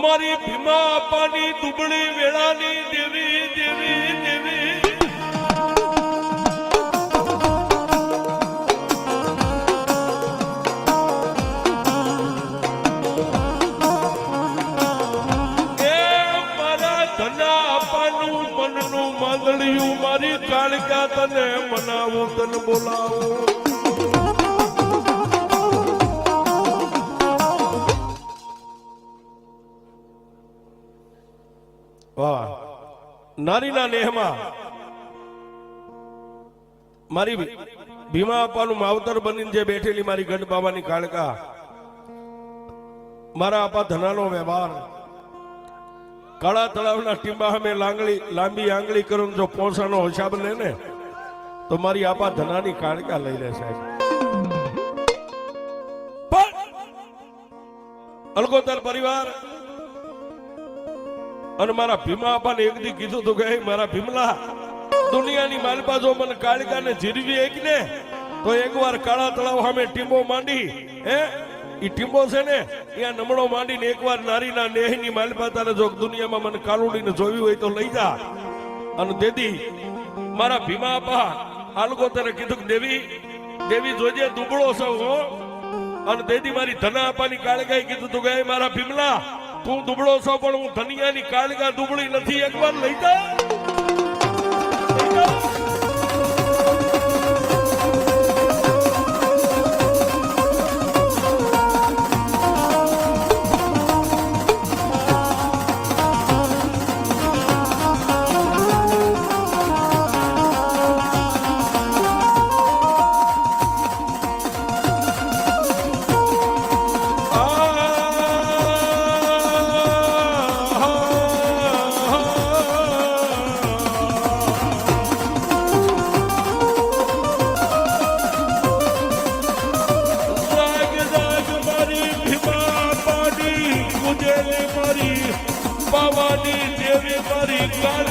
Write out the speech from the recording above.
મારી ભીમા પાની દુબળી વેળાની દેવી દેવી દેવી માંગણિયું મારી કાળકા તને મનાવું તને બોલાવું વાહ નારીના નેહમાં મારી ભીમા અપાનું માવતર બનીને જે બેઠેલી મારી ગઢ બાબાની કાળકા મારા આપા ધનાનો વ્યવહાર કાળા તળાવના ટીંબા સામે લાંબી આંગળી કરું જો પોસાનો હિસાબ લે ને તો મારી આપા ધનાની કાળકા લઈ લે સાહેબ. અલગોતર પરિવાર અને મારા ભીમા આપાને એક દી કીધું તું કે મારા ભીમલા દુનિયાની માલપા જો મને કાળકાને જીરવી એક ને તો એકવાર કાળા તળાવ સામે ટીંબો માંડી હે ઈ ટીંબો છે ને ત્યાં નમણો માંડીને એકવાર નારીના નેહની માલપા તારે જો દુનિયામાં મને કાલુડીને જોવી હોય તો લઈ જા. અને દેદી મારા ભીમા આપા આલગો તારે કીધું કે દેવી દેવી જોજે દુબળો છો હો. અને દેદી મારી ધના આપાની કાળગાએ કીધું તું કે મારા ભીમલા તું દુબળો છો પણ હું ધનિયાની કાળગા દુબળી નથી એકવાર લઈ જા. મારી દેવી મારી કાળ